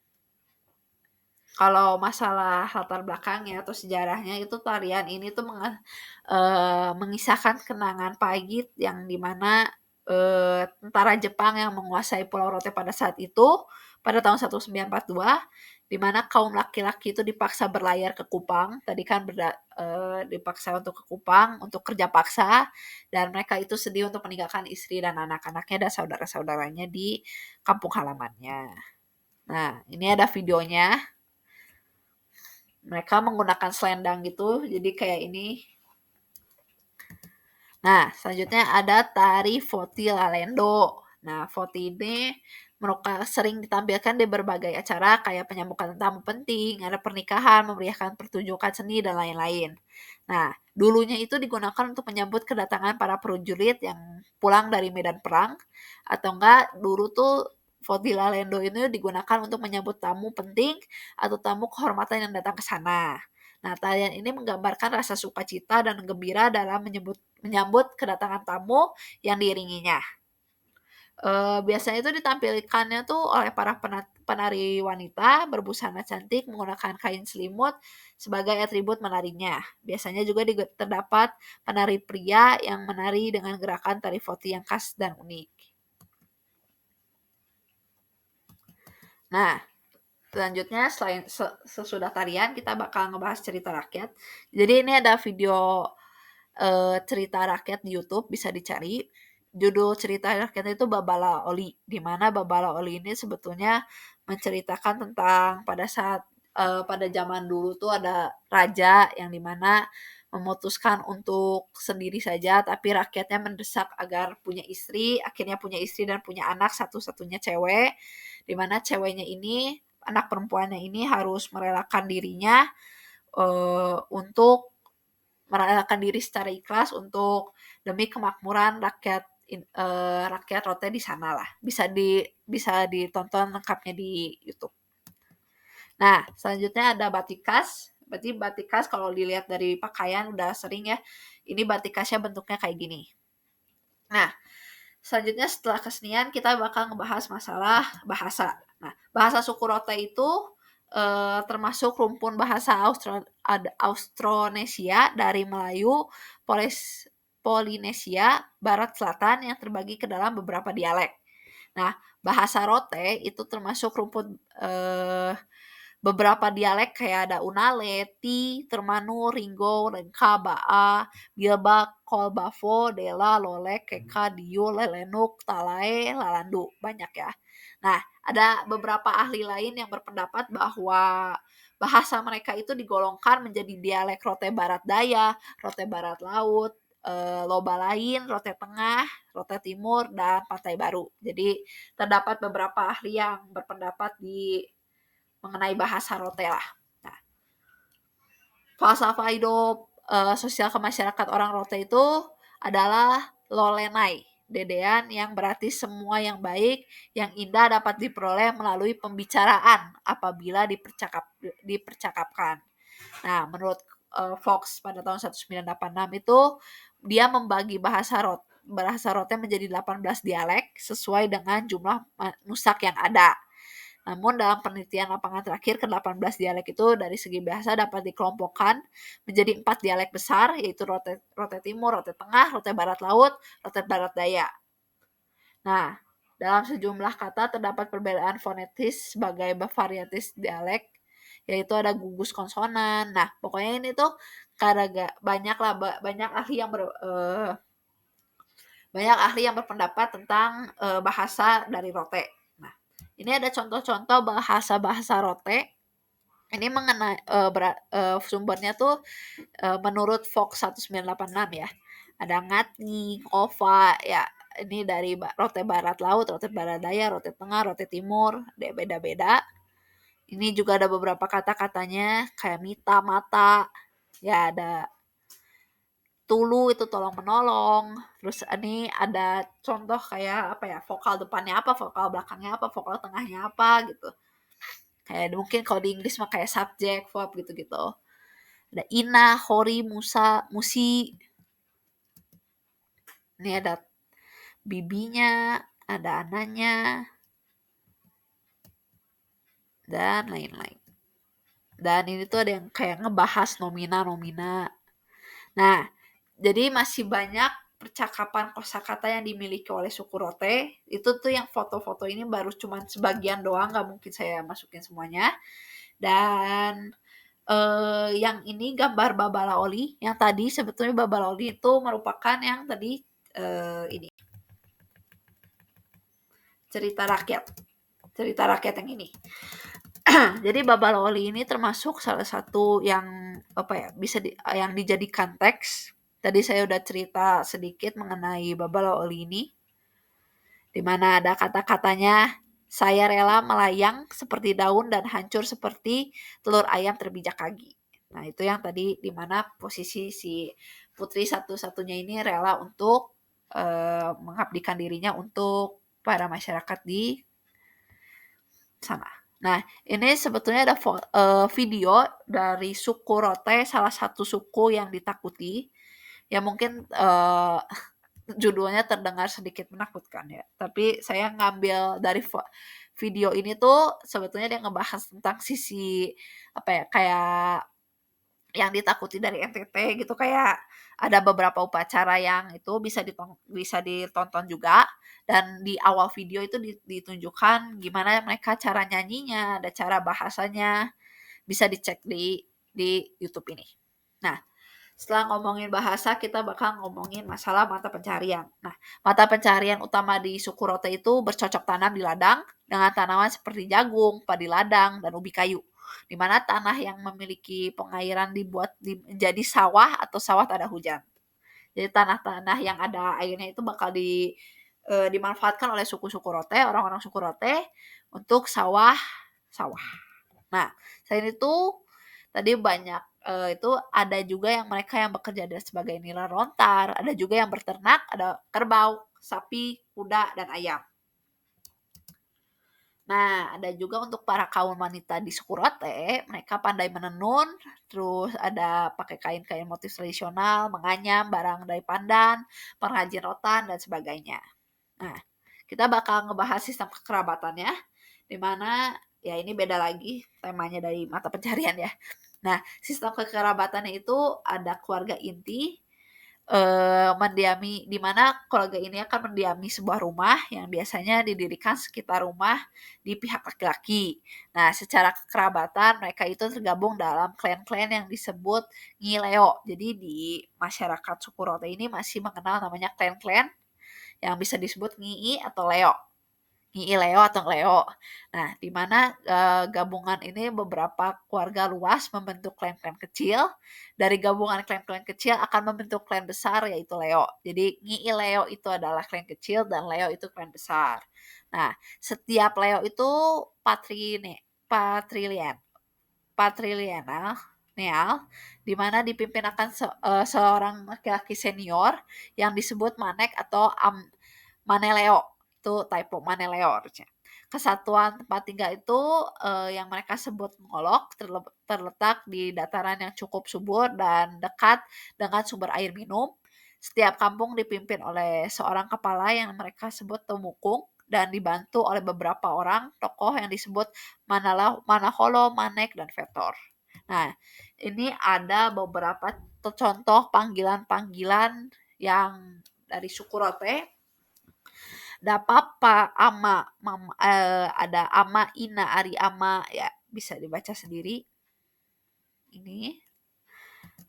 kalau masalah latar belakangnya atau sejarahnya itu tarian ini tuh mengisahkan kenangan pahit yang dimana tentara Jepang yang menguasai Pulau Rote pada saat itu pada tahun 1942, di mana kaum laki-laki itu dipaksa berlayar ke Kupang. Tadi kan dipaksa untuk ke Kupang untuk kerja paksa, dan mereka itu sedih untuk meninggalkan istri dan anak-anaknya dan saudara-saudaranya di kampung halamannya. Nah, ini ada videonya. Mereka menggunakan selendang gitu, jadi kayak ini. Nah, selanjutnya ada tari Voti Lalendo. Nah, Voti ini sering ditampilkan di berbagai acara kayak penyambutan tamu penting, ada pernikahan, memeriahkan pertunjukan seni, dan lain-lain. Nah, dulunya itu digunakan untuk menyambut kedatangan para prajurit yang pulang dari medan perang, atau enggak dulu tuh Voti Lalendo ini digunakan untuk menyambut tamu penting atau tamu kehormatan yang datang ke sana. Nah, tarian ini menggambarkan rasa sukacita dan gembira dalam menyambut kedatangan tamu yang diiringinya. Biasanya itu ditampilkannya tuh oleh para penari wanita berbusana cantik menggunakan kain selimut sebagai atribut menarinya. Biasanya juga terdapat penari pria yang menari dengan gerakan tari Voti yang khas dan unik. Nah, selanjutnya selain sesudah tarian kita bakal ngebahas cerita rakyat. Jadi ini ada video cerita rakyat di YouTube, bisa dicari. Judul cerita rakyat itu Babala Oli, di mana Babala Oli ini sebetulnya menceritakan tentang pada zaman dulu tuh ada raja yang dimana memutuskan untuk sendiri saja, tapi rakyatnya mendesak agar punya istri, akhirnya punya istri dan punya anak, satu-satunya cewek, dimana ceweknya ini, anak perempuannya ini harus merelakan dirinya untuk merelakan diri secara ikhlas untuk demi kemakmuran rakyat Rote di sana lah. Bisa ditonton lengkapnya di YouTube. Nah, selanjutnya ada batikas. Berarti batikas kalau dilihat dari pakaian udah sering ya. Ini batikasnya bentuknya kayak gini. Nah, selanjutnya setelah kesenian kita bakal ngebahas masalah bahasa. Nah, bahasa suku Rote itu termasuk rumpun bahasa Austronesia dari Melayu, Polinesia, Barat Selatan yang terbagi ke dalam beberapa dialek. Nah, bahasa Rote itu termasuk rumpun beberapa dialek kayak ada Unale, Ti, Termanu, Ringo, Rengka, Baa, Bilba, Kolbavo, Dela, Lolek, Keka, Diu, Lelenuk, Talae, Lalandu. Banyak ya. Nah, ada beberapa ahli lain yang berpendapat bahwa bahasa mereka itu digolongkan menjadi dialek Rote Barat Daya, Rote Barat Laut, Loba Lain, Rote Tengah, Rote Timur, dan Pantai Baru. Jadi terdapat beberapa ahli yang berpendapat mengenai bahasa Rote lah. Nah, falsafah hidup sosial kemasyarakat orang Rote itu adalah lolenai, dedean yang berarti semua yang baik, yang indah dapat diperoleh melalui pembicaraan apabila dipercakapkan. Nah, menurut Fox pada tahun 1986 itu dia membagi bahasa Rote menjadi 18 dialek sesuai dengan jumlah nusak yang ada. Namun dalam penelitian lapangan terakhir ke-18 dialek itu dari segi bahasa dapat dikelompokkan menjadi 4 dialek besar, yaitu Rote Timur, Rote Tengah, Rote Barat Laut, Rote Barat Daya. Nah, dalam sejumlah kata terdapat perbedaan fonetis sebagai varietas dialek, yaitu ada gugus konsonan. Nah, pokoknya ini tuh banyak ahli yang berpendapat tentang bahasa dari Rote. Nah, ini ada contoh-contoh bahasa-bahasa Rote. Ini mengenai sumbernya tuh menurut Fox 1986 ya. Ada Ngatni, Ova, ya ini dari rote barat laut, rote barat daya, rote tengah, rote timur, beda-beda. Ini juga ada beberapa kata-katanya kayak mita, mata, ya ada tulu itu tolong menolong. Terus ini ada contoh kayak apa ya, vokal depannya apa, vokal belakangnya apa, vokal tengahnya apa gitu. Kayak mungkin kalau di Inggris mah kayak subject, verb gitu-gitu. Ada ina, hori, musa, musi. Ini ada bibinya, ada ananya, dan lain-lain. Dan ini tuh ada yang kayak ngebahas nomina-nomina. Nah, jadi masih banyak percakapan kosakata yang dimiliki oleh suku Rote. Itu tuh yang foto-foto ini baru cuman sebagian doang, nggak mungkin saya masukin semuanya. Dan yang ini gambar Babalaoli, yang tadi sebetulnya Babalaoli itu merupakan yang tadi ini cerita rakyat yang ini. Jadi Babalaoli ini termasuk salah satu yang apa ya, yang dijadikan teks. Tadi saya udah cerita sedikit mengenai Babalaoli ini, di mana ada kata-katanya, saya rela melayang seperti daun dan hancur seperti telur ayam terbijak kaki. Nah, itu yang tadi di mana posisi si putri satu-satunya ini rela untuk mengabdikan dirinya untuk para masyarakat di sana. Nah, ini sebetulnya ada video dari suku Rote, salah satu suku yang ditakuti. Ya mungkin judulnya terdengar sedikit menakutkan ya. Tapi saya ngambil dari video ini tuh sebetulnya dia ngebahas tentang sisi apa ya, kayak yang ditakuti dari NTT gitu, kayak ada beberapa upacara yang itu bisa ditonton juga, dan di awal video itu ditunjukkan gimana mereka cara nyanyinya, ada cara bahasanya, bisa dicek di YouTube ini. Nah, setelah ngomongin bahasa, kita bakal ngomongin masalah mata pencarian. Nah, mata pencarian utama di suku Rote itu bercocok tanam di ladang dengan tanaman seperti jagung, padi ladang, dan ubi kayu. Di mana tanah yang memiliki pengairan dibuat menjadi sawah atau sawah tak ada hujan. Jadi tanah-tanah yang ada airnya itu bakal dimanfaatkan oleh suku-suku Rote, orang-orang suku Rote untuk sawah. Nah, selain itu tadi banyak itu ada juga yang mereka yang bekerja sebagai nilai lontar, ada juga yang berternak, ada kerbau, sapi, kuda, dan ayam. Nah, ada juga untuk para kaum wanita di suku Rote, mereka pandai menenun, terus ada pakai kain-kain motif tradisional, menganyam, barang dari pandan, pengrajin rotan, dan sebagainya. Nah, kita bakal ngebahas sistem kekerabatannya, di mana ya ini beda lagi temanya dari mata pencarian ya. Nah, sistem kekerabatannya itu ada keluarga inti, mendiami, di mana keluarga ini akan mendiami sebuah rumah yang biasanya didirikan sekitar rumah di pihak laki-laki. Nah, secara kekerabatan mereka itu tergabung dalam klan-klan yang disebut Ngileo. Jadi di masyarakat suku Rote ini masih mengenal namanya klan-klan yang bisa disebut Ngi atau Leo. Leo atau Leo. Nah, di mana gabungan ini beberapa keluarga luas membentuk klan-klan kecil. Dari gabungan klan-klan kecil akan membentuk klan besar yaitu Leo. Jadi Leo itu adalah klan kecil dan Leo itu klan besar. Nah, setiap Leo itu patrilienal neal, di mana dipimpin akan seorang laki-laki senior yang disebut Manek atau Maneleo. Itu typo Maneleo harusnya. Kesatuan tempat tinggal itu yang mereka sebut Ngolok terletak di dataran yang cukup subur dan dekat dengan sumber air minum. Setiap kampung dipimpin oleh seorang kepala yang mereka sebut Tumukung dan dibantu oleh beberapa orang tokoh yang disebut Manaholo, Manek, dan Vetor. Nah, ini ada beberapa contoh panggilan-panggilan yang dari suku Rote. Ada papa, ama, mama, ada ama, ina, ari, ama, ya bisa dibaca sendiri. Ini.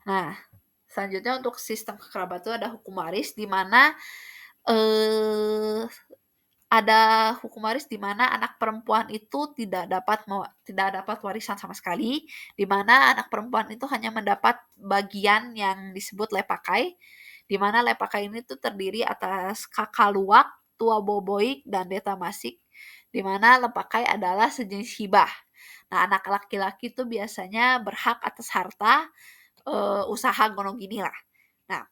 Nah, selanjutnya untuk sistem kekerabat itu ada hukum waris, di mana ada hukum waris di mana anak perempuan itu tidak dapat warisan sama sekali, di mana anak perempuan itu hanya mendapat bagian yang disebut lepakai, di mana Lepaka ini tuh terdiri atas Kakaluak, Tua Boboik, dan Deta Masik, di mana Lepakai adalah sejenis hibah. Nah, anak laki-laki itu biasanya berhak atas harta usaha Gonogini lah. Nah,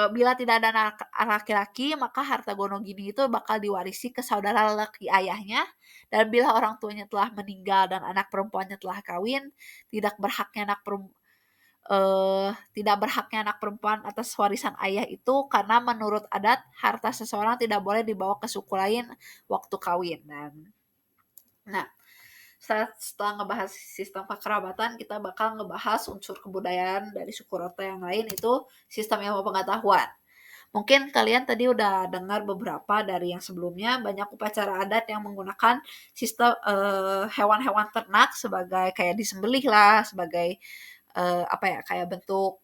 bila tidak ada anak laki-laki, maka harta Gonogini itu bakal diwarisi ke saudara laki ayahnya, dan bila orang tuanya telah meninggal dan anak perempuannya telah kawin, tidak berhaknya anak perempuan atas warisan ayah itu, karena menurut adat harta seseorang tidak boleh dibawa ke suku lain waktu kawin. Nah, setelah ngebahas sistem kekerabatan, kita bakal ngebahas unsur kebudayaan dari suku Rote yang lain, itu sistem ilmu pengetahuan. Mungkin kalian tadi udah dengar beberapa dari yang sebelumnya, banyak upacara adat yang menggunakan sistem hewan-hewan ternak sebagai kayak disembelih lah, sebagai kayak bentuk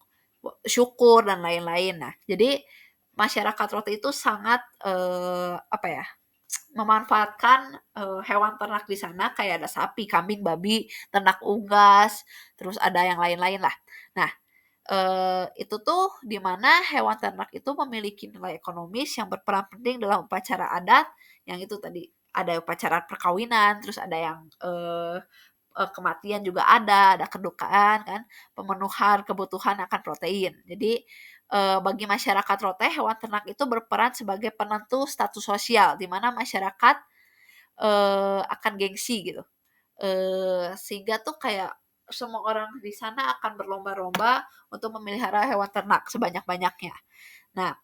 syukur dan lain-lain. Nah, jadi masyarakat Rote itu sangat memanfaatkan hewan ternak di sana, kayak ada sapi, kambing, babi, ternak unggas, terus ada yang lain-lain lah. Nah, itu tuh di mana hewan ternak itu memiliki nilai ekonomis yang berperan penting dalam upacara adat, yang itu tadi ada upacara perkawinan, terus ada yang kematian juga ada kedukaan kan, pemenuhan kebutuhan akan protein. Jadi bagi masyarakat Rote, hewan ternak itu berperan sebagai penentu status sosial, di mana masyarakat akan gengsi gitu. Sehingga tuh kayak semua orang di sana akan berlomba-lomba untuk memelihara hewan ternak sebanyak-banyaknya. Nah,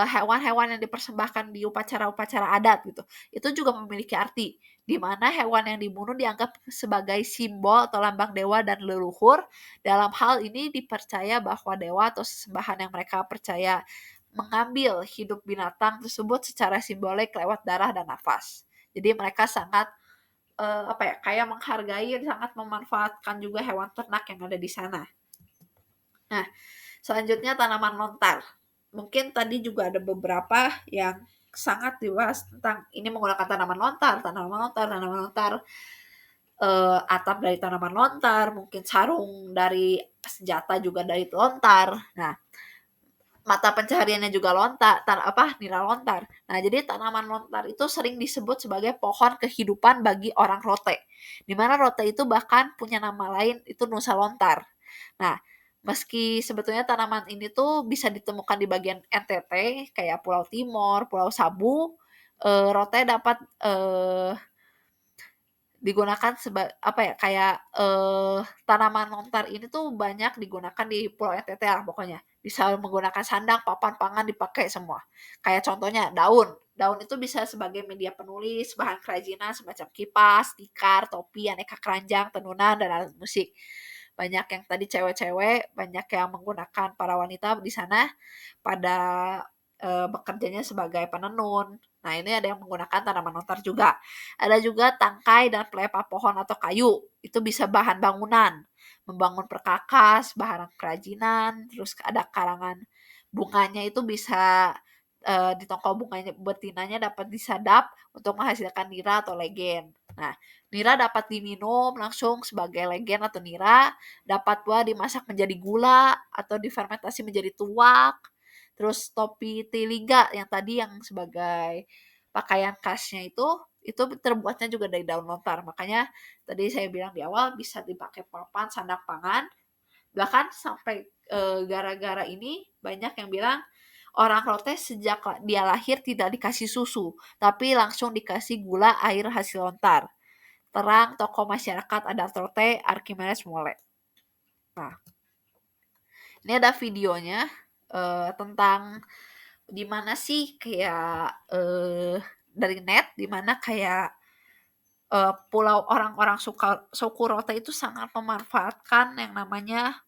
hewan-hewan yang dipersembahkan di upacara-upacara adat gitu, itu juga memiliki arti, di mana hewan yang dibunuh dianggap sebagai simbol atau lambang dewa dan leluhur. Dalam hal ini dipercaya bahwa dewa atau sesembahan yang mereka percaya mengambil hidup binatang tersebut secara simbolik lewat darah dan nafas. Jadi mereka sangat kayak menghargai dan sangat memanfaatkan juga hewan ternak yang ada di sana. Nah, selanjutnya tanaman lontar. Mungkin tadi juga ada beberapa yang sangat dibahas tentang ini menggunakan tanaman lontar, atap dari tanaman lontar, mungkin sarung dari senjata juga dari lontar. Nah, mata pencahariannya juga nira lontar. Nah, jadi tanaman lontar itu sering disebut sebagai pohon kehidupan bagi orang Rote. Di mana Rote itu bahkan punya nama lain, itu Nusa Lontar. Nah, meski sebetulnya tanaman ini tuh bisa ditemukan di bagian NTT, kayak Pulau Timor, Pulau Sabu, Rote dapat digunakan tanaman lontar ini tuh banyak digunakan di Pulau NTT lah pokoknya. Bisa menggunakan sandang, papan, pangan dipakai semua. Kayak contohnya daun. Daun itu bisa sebagai media penulis, bahan kerajinan semacam kipas, tikar, topi, aneka keranjang, tenunan, dan alat musik. Banyak yang tadi cewek-cewek, banyak yang menggunakan para wanita di sana pada bekerjanya sebagai penenun. Nah, ini ada yang menggunakan tanaman lontar juga. Ada juga tangkai dan pelepah pohon atau kayu. Itu bisa bahan bangunan, membangun perkakas, bahan kerajinan, terus ada karangan bunganya itu bisa di tongkol bunganya betinanya dapat disadap untuk menghasilkan nira atau legen. Nah, nira dapat diminum langsung sebagai legen atau nira, dapat pula dimasak menjadi gula atau difermentasi menjadi tuak. Terus topi teliga yang tadi yang sebagai pakaian khasnya itu terbuatnya juga dari daun lontar. Makanya tadi saya bilang di awal bisa dipakai papan, sandang pangan. Bahkan sampai gara-gara ini banyak yang bilang orang Rote sejak dia lahir tidak dikasih susu, tapi langsung dikasih gula air hasil lontar. Terang tokoh masyarakat adat Rote Archimedes Mole. Nah, ini ada videonya tentang di mana sih kayak dari net, di mana kayak pulau orang-orang suku Rote itu sangat memanfaatkan yang namanya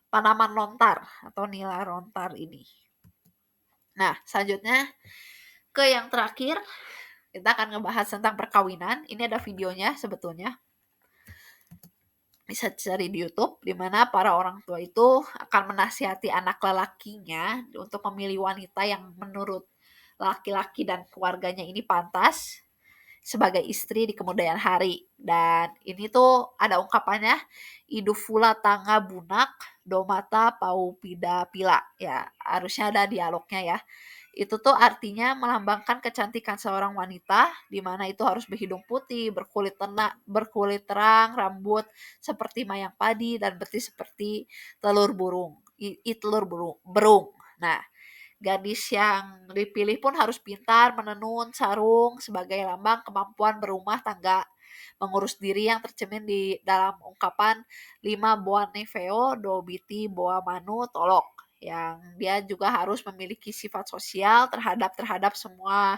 tanaman lontar atau nila lontar ini. Nah, selanjutnya ke yang terakhir, kita akan ngebahas tentang perkawinan. Ini ada videonya sebetulnya. Bisa cari di YouTube, di mana para orang tua itu akan menasihati anak lelakinya untuk memilih wanita yang menurut laki-laki dan keluarganya ini pantas sebagai istri di kemudian hari. Dan ini tuh ada ungkapannya, idufula tanga bunak, domata paupida pila. Ya, harusnya ada dialognya ya. Itu tuh artinya melambangkan kecantikan seorang wanita, di mana itu harus berhidung putih, berkulit terang, rambut seperti mayang padi, dan betis seperti telur burung. Telur berung. Nah, gadis yang dipilih pun harus pintar menenun sarung sebagai lambang kemampuan berumah tangga, mengurus diri yang tercermin di dalam ungkapan lima boa neveo dobiti boa manu tolok, yang dia juga harus memiliki sifat sosial terhadap semua,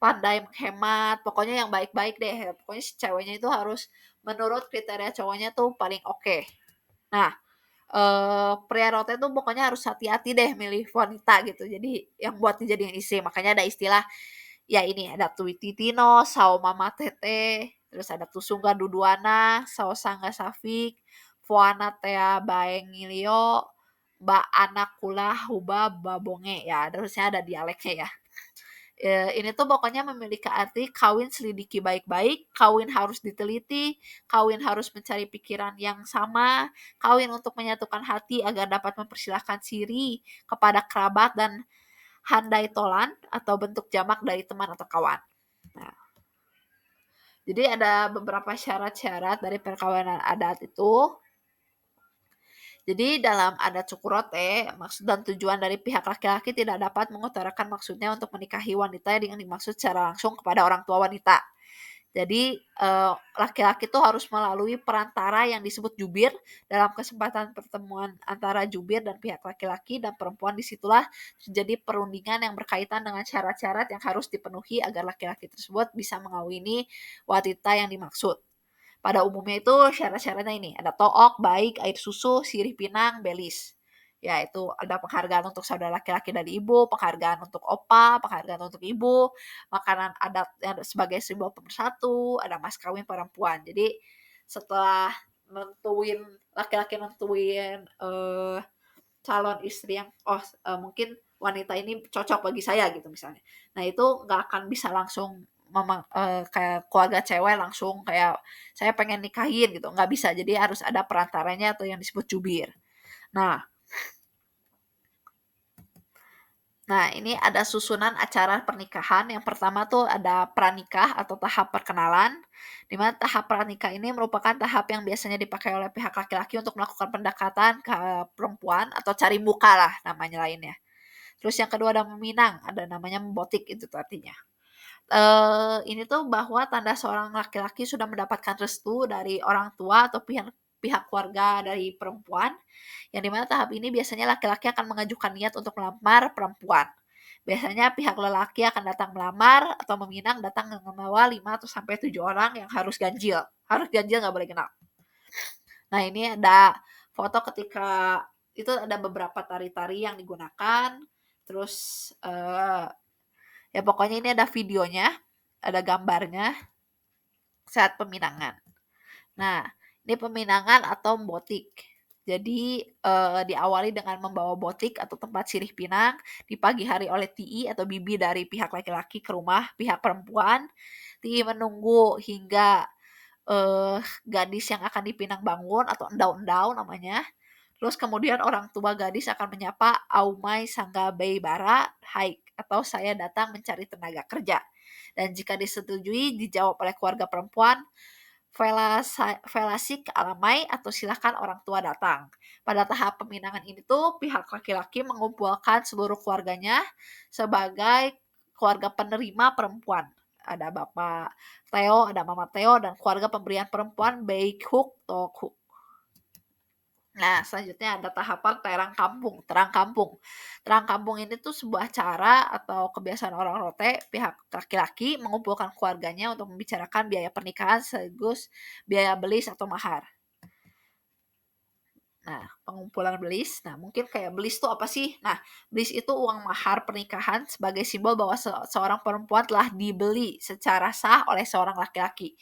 pandai menghemat, pokoknya yang baik-baik deh. Pokoknya si ceweknya itu harus menurut kriteria cowoknya tuh paling oke. Nah, pria rote tuh pokoknya harus hati-hati deh milih wanita gitu. Jadi yang buat dijadiin istri. Makanya ada istilah ya ini ada Tuititino, Sao Mama Tete, terus ada Tusunga Duduana, Sao Sangga Safik, Foana Tea Baengilio, Ba Anak Kula Huba Babonge. Ya, terusnya ada dialeknya ya. Ini tuh pokoknya memiliki arti kawin selidiki baik-baik, kawin harus diteliti, kawin harus mencari pikiran yang sama, kawin untuk menyatukan hati agar dapat mempersilahkan siri kepada kerabat dan handai tolan atau bentuk jamak dari teman atau kawan. Nah, jadi ada beberapa syarat-syarat dari perkawinan adat itu. Jadi dalam adat Cukurote, maksud dan tujuan dari pihak laki-laki tidak dapat mengutarakan maksudnya untuk menikahi wanita yang dimaksud secara langsung kepada orang tua wanita. Jadi laki-laki itu harus melalui perantara yang disebut jubir. Dalam kesempatan pertemuan antara jubir dan pihak laki-laki dan perempuan, disitulah terjadi perundingan yang berkaitan dengan syarat-syarat yang harus dipenuhi agar laki-laki tersebut bisa mengawini wanita yang dimaksud. Pada umumnya itu syarat-syaratnya ini, ada took, baik, air susu, sirih pinang, belis. Ya, itu ada penghargaan untuk saudara laki-laki dari ibu, penghargaan untuk opa, penghargaan untuk ibu, makanan adat sebagai simbol pemersatu, ada mas kawin perempuan. Jadi setelah laki-laki nentuin calon istri yang mungkin wanita ini cocok bagi saya gitu misalnya. Nah, itu nggak akan bisa langsung kayak keluarga cewek langsung kayak saya pengen nikahin gitu, nggak bisa. Jadi harus ada perantaranya atau yang disebut jubir. Nah, ini ada susunan acara pernikahan. Yang pertama tuh ada pranikah atau tahap perkenalan, di mana tahap pranikah ini merupakan tahap yang biasanya dipakai oleh pihak laki-laki untuk melakukan pendekatan ke perempuan atau cari muka lah namanya lainnya. Terus yang kedua ada meminang, ada namanya membotik itu tuh artinya. Ini tuh bahwa tanda seorang laki-laki sudah mendapatkan restu dari orang tua atau pihak pihak keluarga dari perempuan, yang dimana tahap ini biasanya laki-laki akan mengajukan niat untuk melamar perempuan. Biasanya pihak lelaki akan datang melamar atau meminang datang dengan membawa 5 atau sampai 7 orang yang harus ganjil. Harus ganjil, nggak boleh genap. Nah, ini ada foto ketika itu ada beberapa tari-tari yang digunakan. Terus ya pokoknya ini ada videonya, ada gambarnya saat peminangan. Nah, ini peminangan atau botik. Jadi diawali dengan membawa botik atau tempat sirih pinang di pagi hari oleh TI atau bibi dari pihak laki-laki ke rumah pihak perempuan. TI menunggu hingga gadis yang akan dipinang bangun atau endau-endau namanya. Terus kemudian orang tua gadis akan menyapa Aumai Sangga Beibara, hai, atau saya datang mencari tenaga kerja. Dan jika disetujui dijawab oleh keluarga perempuan, velasik alamai atau silakan orang tua datang. Pada tahap peminangan ini tuh pihak laki-laki mengumpulkan seluruh keluarganya sebagai keluarga penerima perempuan. Ada Bapak Theo, ada Mama Theo, dan keluarga pemberian perempuan Baik Hook, Tok Hook. Nah, selanjutnya ada tahapan terang kampung. Terang kampung. Terang kampung ini tuh sebuah cara atau kebiasaan orang Rote, pihak laki-laki mengumpulkan keluarganya untuk membicarakan biaya pernikahan sekaligus biaya belis atau mahar. Nah, pengumpulan belis. Nah, mungkin kayak belis itu apa sih? Nah, belis itu uang mahar pernikahan sebagai simbol bahwa seorang perempuan telah dibeli secara sah oleh seorang laki-laki.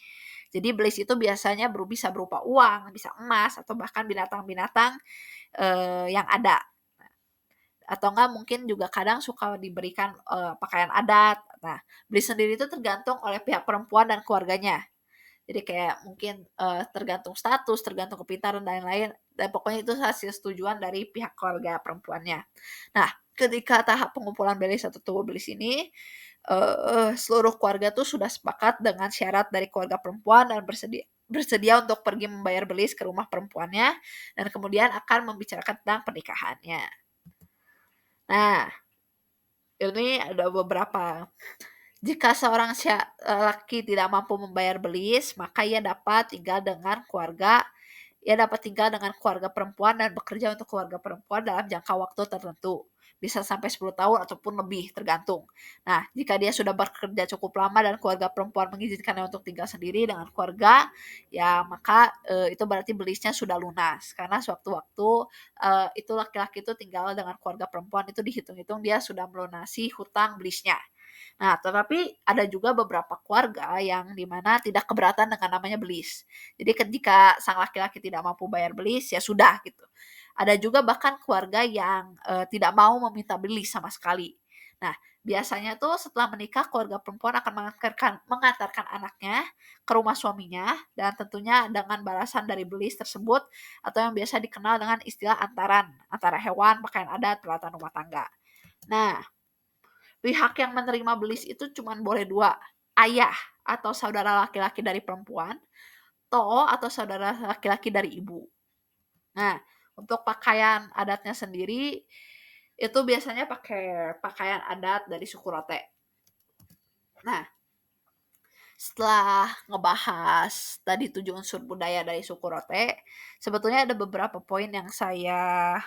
Jadi belis itu biasanya bisa berupa uang, bisa emas, atau bahkan binatang-binatang yang ada. Atau enggak mungkin juga kadang suka diberikan pakaian adat. Nah, belis sendiri itu tergantung oleh pihak perempuan dan keluarganya. Jadi kayak mungkin, tergantung status, tergantung kepintaran dan lain-lain, dan pokoknya itu hasil setujuan dari pihak keluarga perempuannya. Nah, ketika tahap pengumpulan belis atau tubuh belis ini, seluruh keluarga tuh sudah sepakat dengan syarat dari keluarga perempuan dan bersedia untuk pergi membayar belis ke rumah perempuannya dan kemudian akan membicarakan tentang pernikahannya. Nah, ini ada beberapa. Jika seorang laki tidak mampu membayar belis, maka ia dapat tinggal dengan keluarga perempuan dan bekerja untuk keluarga perempuan dalam jangka waktu tertentu. Bisa sampai 10 tahun ataupun lebih, tergantung. Nah, jika dia sudah bekerja cukup lama dan keluarga perempuan mengizinkannya untuk tinggal sendiri dengan keluarga, ya maka itu berarti belisnya sudah lunas. Karena sewaktu-waktu itu laki-laki itu tinggal dengan keluarga perempuan, itu dihitung-hitung dia sudah melunasi hutang belisnya. Nah, tetapi ada juga beberapa keluarga yang dimana tidak keberatan dengan namanya belis. Jadi ketika sang laki-laki tidak mampu bayar belis, ya sudah gitu. Ada juga bahkan keluarga yang tidak mau meminta belis sama sekali. Nah, biasanya tuh setelah menikah keluarga perempuan akan mengantarkan anaknya ke rumah suaminya dan tentunya dengan balasan dari belis tersebut atau yang biasa dikenal dengan istilah antara hewan, pakaian adat, peralatan rumah tangga. Nah, pihak yang menerima belis itu cuma boleh dua, ayah atau saudara laki-laki dari perempuan, atau saudara laki-laki dari ibu. Nah, untuk pakaian adatnya sendiri, itu biasanya pakai pakaian adat dari suku Rote. Nah, setelah ngebahas tadi 7 unsur budaya dari suku Rote, sebetulnya ada beberapa poin yang saya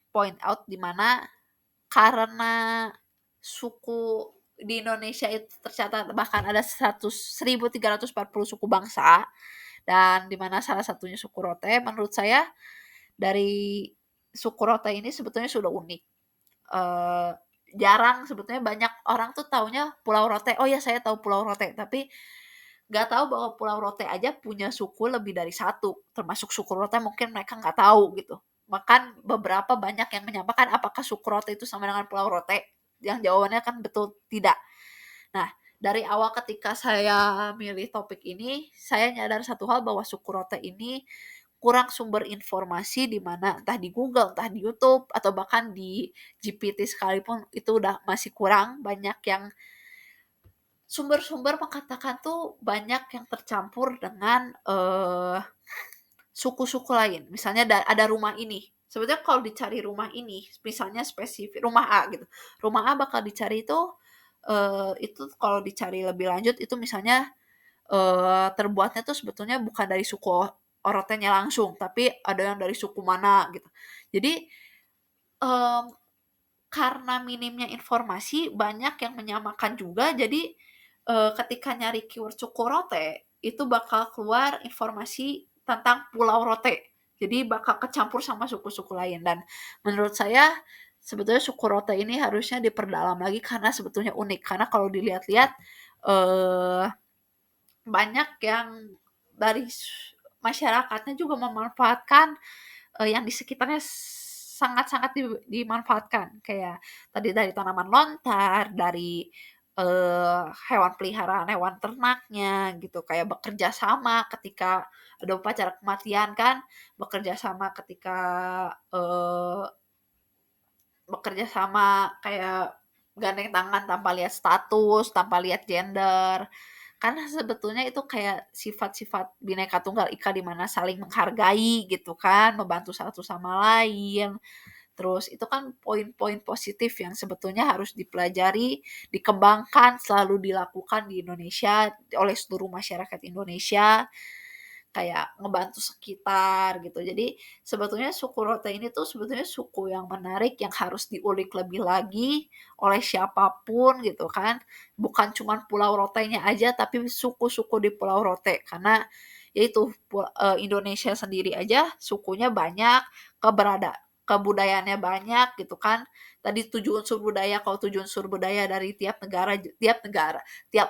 point out di mana karena suku di Indonesia itu tercatat bahkan ada 1.340 suku bangsa dan di mana salah satunya suku Rote, menurut saya dari suku Rote ini sebetulnya sudah unik. Eee, Jarang sebetulnya banyak orang tuh taunya Pulau Rote, "Oh ya saya tahu Pulau Rote," tapi nggak tahu bahwa Pulau Rote aja punya suku lebih dari satu, termasuk suku Rote mungkin mereka nggak tahu gitu. Bahkan beberapa banyak yang menyampaikan apakah suku Rote itu sama dengan Pulau Rote? Yang jawabannya kan betul tidak. Nah, dari awal ketika saya milih topik ini, saya nyadar satu hal bahwa suku Rote ini kurang sumber informasi di mana entah di Google, entah di YouTube, atau bahkan di GPT sekalipun itu udah masih kurang banyak yang sumber-sumber mengatakan tuh banyak yang tercampur dengan suku-suku lain. Misalnya ada rumah ini. Sebetulnya kalau dicari rumah ini, misalnya spesifik rumah A gitu. Rumah A bakal dicari itu kalau dicari lebih lanjut itu misalnya terbuatnya tuh sebetulnya bukan dari suku Orotenya langsung, tapi ada yang dari suku mana gitu. Jadi mmm, karena minimnya informasi banyak yang menyamakan juga jadi ketika nyari keyword suku Rote, itu bakal keluar informasi tentang Pulau Rote. Jadi bakal kecampur sama suku-suku lain dan menurut saya sebetulnya suku Rote ini harusnya diperdalam lagi karena sebetulnya unik. Karena kalau dilihat-lihat eh banyak yang dari masyarakatnya juga memanfaatkan yang di sekitarnya sangat-sangat dimanfaatkan. Kayak tadi dari tanaman lontar, dari hewan peliharaan, hewan ternaknya gitu, kayak bekerja sama ketika ada upacara kematian kan, bekerja sama ketika bekerja sama kayak gandeng tangan tanpa lihat status, tanpa lihat gender. Karena sebetulnya itu kayak sifat-sifat Bhinneka Tunggal Ika di mana saling menghargai gitu kan, membantu satu sama lain. Terus itu kan poin-poin positif yang sebetulnya harus dipelajari, dikembangkan, selalu dilakukan di Indonesia oleh seluruh masyarakat Indonesia, kayak ngebantu sekitar gitu. Jadi sebetulnya suku Rote ini tuh sebetulnya suku yang menarik yang harus diulik lebih lagi oleh siapapun gitu kan. Bukan cuma Pulau Rotenya aja tapi suku-suku di Pulau Rote karena yaitu Indonesia sendiri aja sukunya banyak, kebudayaannya banyak gitu kan. Tadi 7 unsur budaya, kalau 7 unsur budaya dari tiap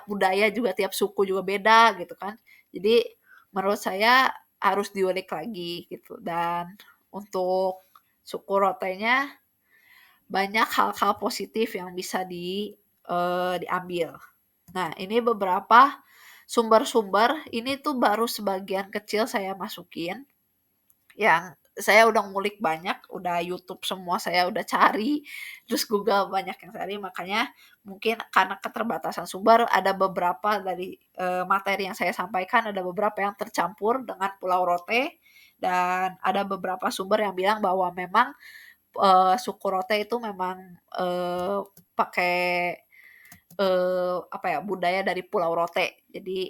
budaya juga tiap suku juga beda gitu kan. Jadi menurut saya harus diulik lagi gitu dan untuk suku Rotenya banyak hal-hal positif yang bisa diambil. Nah, ini beberapa Sumber-sumber ini tuh baru sebagian kecil saya masukin, yang saya udah ngulik banyak, udah YouTube semua saya udah cari, terus Google banyak yang cari, makanya mungkin karena keterbatasan sumber ada beberapa dari, materi yang saya sampaikan ada beberapa yang tercampur dengan Pulau Rote, dan ada beberapa sumber yang bilang bahwa memang, suku Rote itu memang, pakai, apa ya, budaya dari Pulau Rote. Jadi,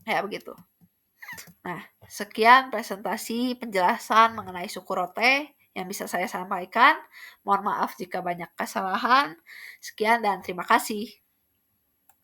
ya begitu. Nah, sekian presentasi penjelasan mengenai suku Rote yang bisa saya sampaikan. Mohon maaf jika banyak kesalahan. Sekian dan terima kasih.